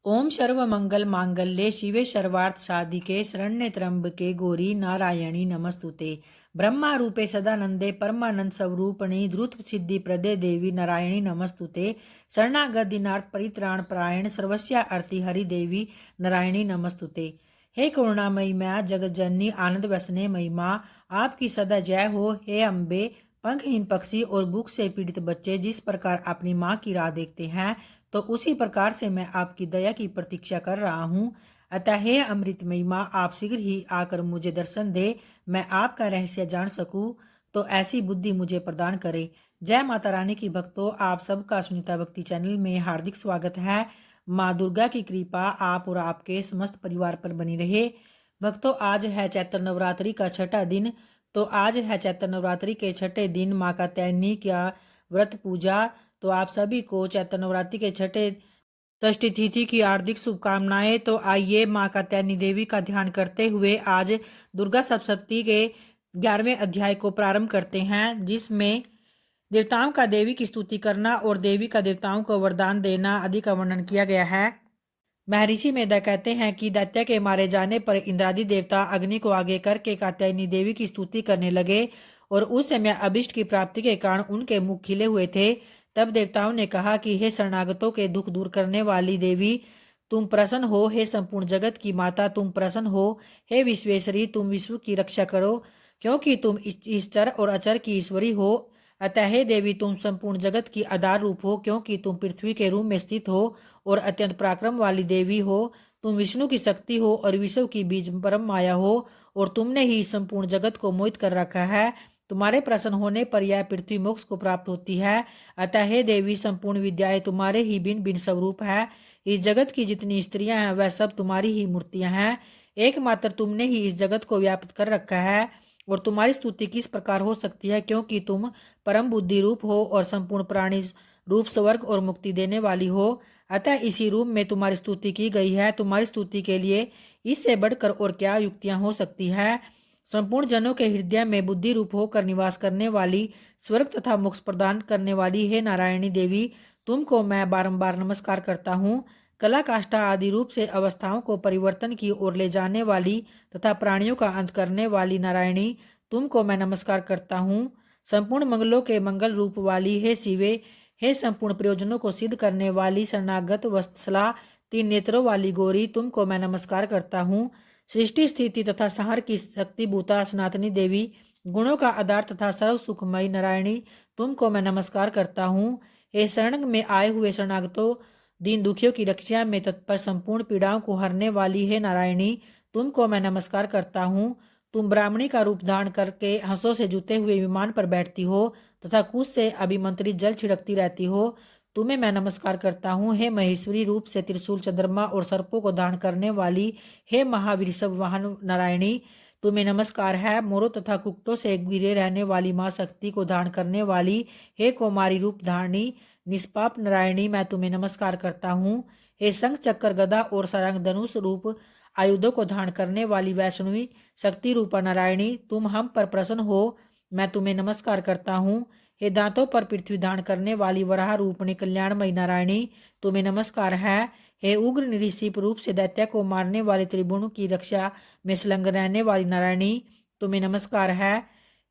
ओम सर्व मंगल मांगल्ये शिवे सर्वार्थ साधिके शरण्ये त्र्यंबके गौरी नारायणी नमस्तुते। ब्रह्मा रूपे सदानंदे परमानंद स्वरूपिणी द्रुत सिद्धि प्रदे देवी नारायणी नमस्तुते। शरणागत दीनार्थ परित्राण परायण सर्वस्या आरती हरि देवी नारायणी नमस्तुते। हे करुणामयी माँ जगत जननी आनंद व्यसने महिमा आपकी सदा जय हो। हे अम्बे पंखहीन पक्षी और भूख से पीड़ित बच्चे जिस प्रकार अपनी माँ की राह देखते हैं तो उसी प्रकार से मैं आपकी दया की प्रतीक्षा कर रहा हूँ। अतः हे अमृतमयी माँ आप शीघ्र ही आकर मुझे दर्शन दे, मैं आपका रहस्य जान सकूँ तो ऐसी बुद्धि मुझे प्रदान करे। जय माता रानी की भक्तों, आप सबका सुनीता भक्ति चैनल में हार्दिक स्वागत है। माँ दुर्गा की कृपा आप और आपके समस्त परिवार पर बनी रहे। भक्तों, आज है चैत्र नवरात्रि का छठा दिन। तो आज है चैत्र नवरात्रि के छठे दिन माँ कात्यायनी का व्रत पूजा। तो आप सभी को चैत्र नवरात्रि के छठे षष्ठी तिथि की हार्दिक शुभकामनाएं। तो आइए माँ कात्यायनी देवी का ध्यान करते हुए आज दुर्गा सप्तशती के 11वें अध्याय को प्रारंभ करते हैं, जिसमें देवताओं का देवी की स्तुति करना और देवी का देवताओं को वरदान देना आदि का वर्णन किया गया है। महर्षि मेधा कहते हैं कि दैत्य के मारे जाने पर इंद्रादि देवता अग्नि को आगे करके कात्यायनी देवी की स्तुति करने लगे और उस समय अभिष्ट की प्राप्ति के कारण उनके मुख खिले हुए थे। तब देवताओं ने कहा कि हे शरणागतों के दुख दूर करने वाली देवी, तुम प्रसन्न हो। हे संपूर्ण जगत की माता, तुम प्रसन्न हो। हे विश्वेश्वरी, तुम विश्व की रक्षा करो, क्योंकि तुम इस चर और अचर की ईश्वरी हो। अतः हे देवी, तुम संपूर्ण जगत की आधार रूप हो, क्योंकि तुम पृथ्वी के रूप में स्थित हो और अत्यंत पराक्रम वाली देवी हो। तुम विष्णु की शक्ति हो और विश्व की बीज परम माया हो और तुमने ही संपूर्ण जगत को मोहित कर रखा है। तुम्हारे प्रसन्न होने पर यह पृथ्वी मोक्ष को प्राप्त होती है। अतः हे देवी, संपूर्ण विद्याएं तुम्हारे ही भिन्न भिन्न स्वरूप है। इस जगत की जितनी स्त्रियां हैं वह सब तुम्हारी ही मूर्तियां हैं। एकमात्र तुमने ही इस जगत को व्याप्त कर रखा है और तुम्हारी स्तुति किस प्रकार हो सकती है, क्योंकि तुम परम बुद्धि रूप हो और संपूर्ण प्राणी रूप स्वर्ग और मुक्ति देने वाली हो। अतः इसी रूप में तुम्हारी स्तुति की गई है। तुम्हारी स्तुति के लिए इससे बढ़कर और क्या युक्तियां हो सकती है। संपूर्ण जनों के हृदय में बुद्धि रूप होकर निवास करने वाली, स्वर्ग तथा मोक्ष प्रदान करने वाली हे नारायणी देवी, तुमको मैं बारंबार नमस्कार करता हूँ। कला काष्ठा आदि रूप से अवस्थाओं को परिवर्तन की ओर ले जाने वाली तथा प्राणियों का अंत करने वाली नारायणी, तुमको मैं नमस्कार करता हूँ। संपूर्ण मंगलों के मंगल रूप वाली हे शिवे, हे संपूर्ण प्रयोजनों को सिद्ध करने वाली शरणागत वत्सला, 3 नेत्रों वाली गौरी, तुमको मैं नमस्कार करता हूँ। सृष्टि स्थिति तथा संहार की शक्तिभूता सनातनी देवी, गुणों का आधार तथा सर्व सुखमयी नारायणी, तुमको मैं नमस्कार करता हूँ। हे शरण में आए हुए शरणागतों, दीन दुखियों की रक्षा में तत्पर, संपूर्ण पीड़ाओं को हरने वाली हे नारायणी, तुमको मैं नमस्कार करता हूँ। तुम ब्राह्मणी का रूप धारण करके हंसों से जुते हुए विमान पर बैठती हो तथा कुश से अभिमंत्रित जल छिड़कती रहती हो, तुम्हें मैं नमस्कार करता हूँ। हे महेश्वरी रूप से त्रिशूल, चंद्रमा और सर्पों को धारण करने वाली हे महावीर सब वाहन नारायणी, तुम्हें नमस्कार है। मोरों तथा कुक्टों से गिरे रहने वाली माँ शक्ति को धारण करने वाली हे कौमारी रूप धारणी निष्पाप नारायणी, मैं तुम्हें नमस्कार करता हूँ। हे शंख चक्र गदा और सारंग धनुष रूप आयुधों को धारण करने वाली वैष्णवी शक्ति रूपा नारायणी, तुम हम पर प्रसन्न हो, मैं तुम्हें नमस्कार करता हूँ। हे दांतों पर पृथ्वी धारण करने वाली वराह रूपणी कल्याणमयी नारायणी, तुम्हें नमस्कार है। हे उग्र निरीशिप रूप से दैत्य को मारने वाले त्रिभुवन की रक्षा में संलग्न रहने वाली नारायणी, तुम्हें नमस्कार है।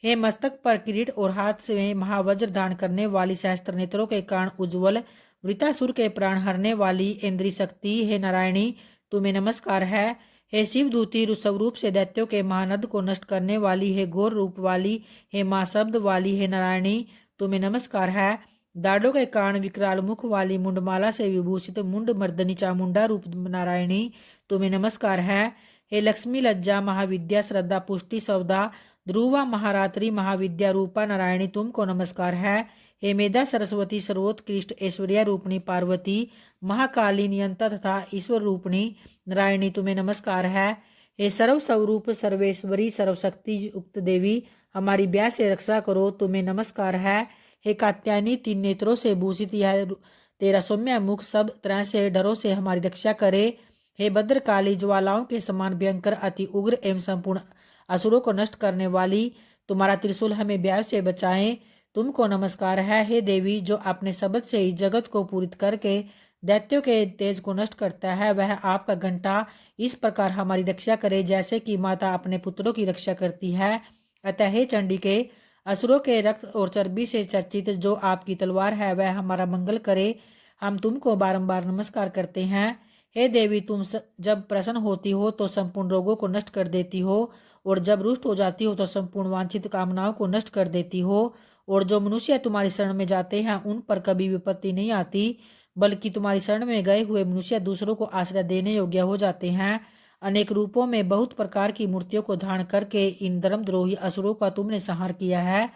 हे मस्तक पर किरीट और हाथ से महावज्र धारण करने वाली, सहस्त्र नेत्रों के कारण उज्ज्वल, वृतासुर के प्राण हरने वाली इंद्री शक्ति हे नारायणी, तुम्हें नमस्कार है। हे शिव दूती स्वरूप से दैत्यों के महानद को नष्ट करने वाली, हे घोर रूप वाली, हे माँ शब्द वाली हे नारायणी, तुम्हें नमस्कार है। दाढ़ों के कारण विकराल मुख वाली, मुंडमाला से विभूषित मुंड मर्दनी चामुंडा रूप नारायणी, तुम्हें नमस्कार है। हे लक्ष्मी लज्जा महाविद्या श्रद्धा पुष्टि सौदा ध्रुवा महारात्रि महाविद्या रूपा नारायणी, तुमको नमस्कार है। हे मेधा सरस्वती सर्वोत्कृष्ट ऐश्वर्या रूपणी पार्वती महाकाली नियंता तथा ईश्वर रूपणी नारायणी, तुम्हें नमस्कार है। हे सर्व स्वरूप सर्वेश्वरी सर्वशक्ति युक्त देवी, हमारी ब्याह से रक्षा करो, तुम्हें नमस्कार है। हे कात्यायनी, 3 नेत्रों से भूषित यह तेरा सौम्य मुख सब तरह से डरों से हमारी रक्षा करे। हे भद्रकाली, ज्वालाओं के समान भयंकर अति उग्र एवं संपूर्ण असुरों को नष्ट करने वाली, तुम्हारा त्रिशूल हमें ब्याह से बचाए, तुमको नमस्कार है। हे देवी, जो अपने शब्द से इस जगत को पूरित करके दैत्यों के तेज को नष्ट करता है, वह आपका घंटा इस प्रकार हमारी रक्षा करे जैसे कि माता अपने पुत्रों की रक्षा करती है। अतः हे चंडिके, असुरों के रक्त और चर्बी से चर्चित जो आपकी तलवार है वह हमारा मंगल करे। हम तुमको बारंबार नमस्कार करते हैं। हे देवी, तुम जब प्रसन्न होती हो तो संपूर्ण रोगों को नष्ट कर देती हो, और जब रुष्ट हो जाती हो तो संपूर्ण वांछित कामनाओं को नष्ट कर देती हो। और जो मनुष्य तुम्हारी शरण में जाते हैं उन पर कभी विपत्ति नहीं आती, बल्कि तुम्हारी शरण में गए हुए मनुष्य दूसरों को आश्रय देने योग्य हो जाते हैं। अनेक रूपों में बहुत प्रकार की मूर्तियों को धारण करके इन धर्मद्रोही असुरों का तुमने संहार किया है।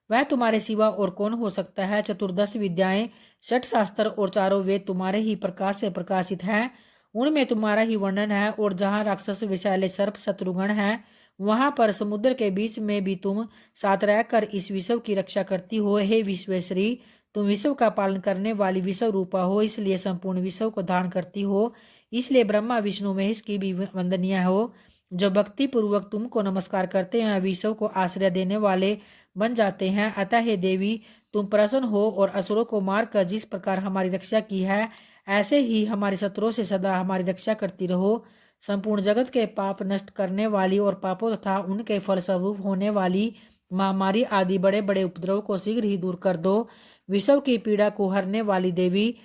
वह तुम्हारे सिवा और कौन हो सकता है। चतुर्दश विद्याएं, षट शास्त्र और चारों वेद तुम्हारे ही प्रकाश से प्रकाशित हैं, उनमें तुम्हारा ही वर्णन है। और जहाँ राक्षस विषैले सर्प शत्रुघ्न है, वहां पर समुद्र के बीच में भी तुम साथ रहकर इस विश्व की रक्षा करती हो। हे विश्वेश्वरी, तुम विश्व का पालन करने वाली विश्व रूपा हो, इसलिए संपूर्ण विश्व को धारण करती हो। इसलिए ब्रह्मा विष्णु महेश की भी वंदनीय हो। जो भक्ति पूर्वक तुमको नमस्कार करते हैं विश्व को आश्रय देने वाले बन जाते हैं। अतः हे देवी, तुम प्रसन्न हो और असुरों को मारकर जिस प्रकार हमारी रक्षा की है, ऐसे ही हमारे शत्रुओं से सदा हमारी रक्षा करती रहो। संपूर्ण जगत के पाप नष्ट करने वाली और पापों तथा उनके फलस्वरूप होने वाली महामारी आदि बड़े बड़े उपद्रव को शीघ्र ही दूर कर दो। विश्व की पीड़ा को हरने वाली देवी,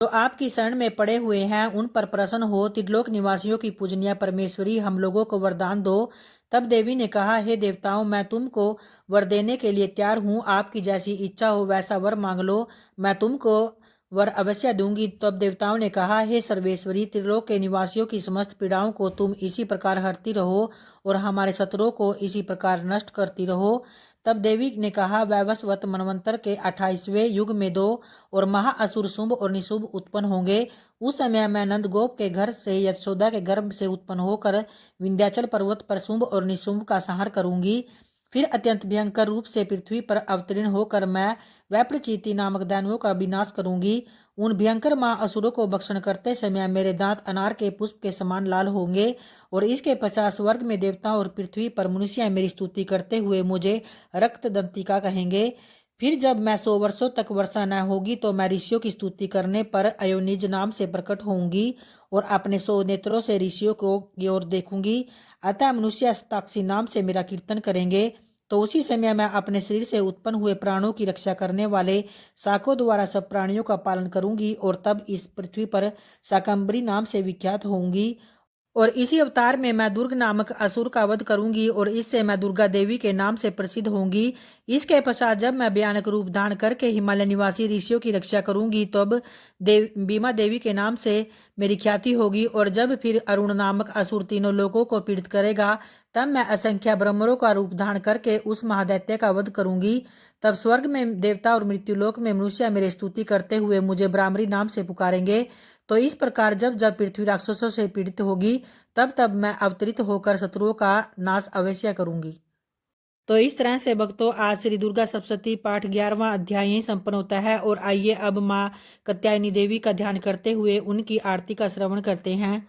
जो आपकी शरण में पड़े हुए हैं उन पर प्रसन्न हो। त्रिलोक निवासियों की पूजनीय परमेश्वरी, हम लोगों को वरदान दो। तब देवी ने कहा, हे देवताओं, मैं तुमको वर देने के लिए तैयार हूँ। आपकी जैसी इच्छा हो वैसा वर मांग लो, मैं तुमको वर अवश्य दूंगी। तब देवताओं ने कहा, हे सर्वेश्वरी, त्रिलोक के निवासियों की समस्त पीड़ाओं को तुम इसी प्रकार हरती रहो और हमारे शत्रुओं को इसी प्रकार नष्ट करती रहो। तब देवी ने कहा, वैवस्वत मनवंतर के 28वें युग में दो और महाअसुर शुंभ और निशुंभ उत्पन्न होंगे। उस समय मैं नंदगोप के घर से यशोदा के गर्भ से उत्पन्न होकर विंध्याचल पर्वत पर शुंभ और निशुंभ का संहार करूंगी। फिर अत्यंत भयंकर रूप से पृथ्वी पर अवतीर्ण होकर मैं वैप्रचीति नामक दानवों का विनाश करूंगी। उन भयंकर महाअसुरों को भक्षण करते समय मेरे दांत अनार के पुष्प के समान लाल होंगे, और इसके 50 वर्ग में देवता और पृथ्वी पर मनुष्य मेरी स्तुति करते हुए मुझे रक्त दंतिका कहेंगे। फिर जब मैं 100 वर्षों तक वर्षा न होगी तो मैं ऋषियों की स्तुति करने पर अयोनिज नाम से प्रकट होंगी और अपने 100 नेत्रों से ऋषियों को की ओर देखूंगी। अतः मनुष्य हस्ताक्षी नाम से मेरा कीर्तन करेंगे। तो उसी समय मैं अपने शरीर से उत्पन्न हुए प्राणों की रक्षा करने वाले शाकों द्वारा सब प्राणियों का पालन करूंगी, और तब इस पृथ्वी पर शाकंभरी नाम से विख्यात होंगी। और इसी अवतार में मैं दुर्ग नामक असुर का वध करूंगी, और इससे मैं दुर्गा देवी के नाम से प्रसिद्ध होंगी। इसके पश्चात जब मैं भयानक रूप धारण करके हिमालय निवासी ऋषियों की रक्षा करूंगी, तब बीमा देवी के नाम से मेरी ख्याति होगी। और जब फिर अरुण नामक असुर तीनों लोगों को पीड़ित करेगा, तब मैं असंख्य ब्रह्मरों का रूप धारण करके उस महादैत्य का वध करूंगी। तब स्वर्ग में देवता और मृत्युलोक में मनुष्य मेरी स्तुति करते हुए मुझे ब्राह्मणी नाम से पुकारेंगे। तो इस प्रकार जब जब पृथ्वी राक्षसों से पीड़ित होगी, तब तब मैं अवतरित होकर शत्रुओं का नाश अवश्य करूंगी। तो इस तरह से भक्तों, आज श्री दुर्गा सप्तशती पाठ 11वां अध्याय ही संपन्न होता है। और आइए अब माँ कात्यायनी देवी का ध्यान करते हुए उनकी आरती का श्रवण करते हैं।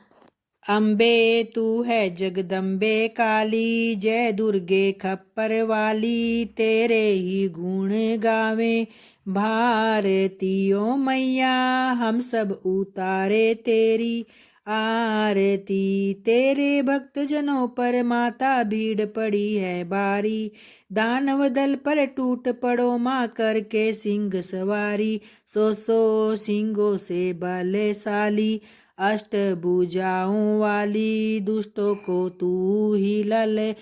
अम्बे तू है जगदम्बे काली, जय दुर्गे खप्पर वाली, तेरे ही गुण गावे भारतीयों मैया, हम सब उतारे तेरी आरती। तेरे भक्त जनों पर माता भीड़ पड़ी है भारी, दानव दल पर टूट पड़ो माँ करके सिंह सवारी, सो सिंगों से बलशाली, अष्टभुजाओं वाली, दुष्टों को तू ही ललकारती।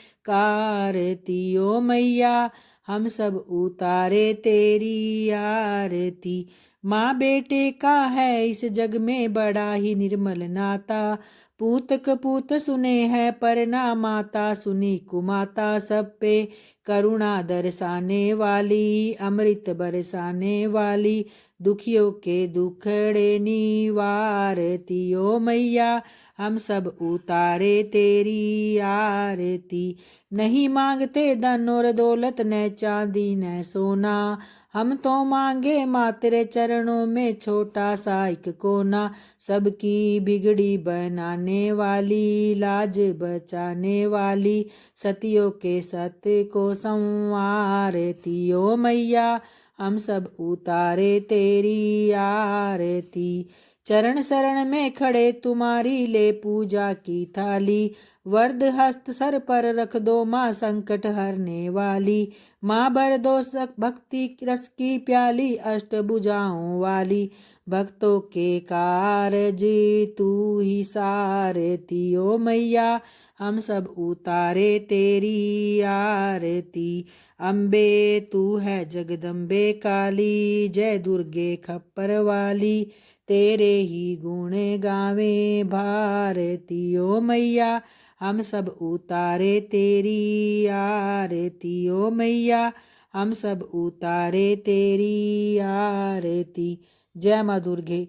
ओ मैया, हम सब उतारे तेरी आरती। माँ बेटे का है इस जग में बड़ा ही निर्मल नाता, पूत कपूत सुने हैं पर ना माता सुनी कुमाता, सब पे करुणा दर्शाने वाली, अमृत बरसाने वाली, दुखियों के दुखड़े निवारती। ओ मैया, हम सब उतारे तेरी आरती। नहीं मांगते धन और दौलत न चांदी न सोना, हम तो मांगे माँ तेरे चरणों में छोटा सा एक कोना, सबकी बिगड़ी बनाने वाली, लाज बचाने वाली, सतियों के सत्य को संवारती। ओ मैया, हम सब उतारे तेरी आरती। चरण शरण में खड़े तुम्हारी ले पूजा की थाली। वरद हस्त सर पर रख दो माँ संकट हरने वाली। माँ भर दो भक्ति रस की प्याली अष्टभुजाओं वाली। भक्तों के कारज तू ही सारथी ओ मैया हम सब उतारे तेरी आरती। अम्बे तू है जगदम्बे काली जय दुर्गे खप्पर वाली। तेरे ही गुण गावे भारती ओ मैया हम सब उतारे तेरी आरती ओ मैया हम सब उतारे तेरी आरती। जय माँ दुर्गे।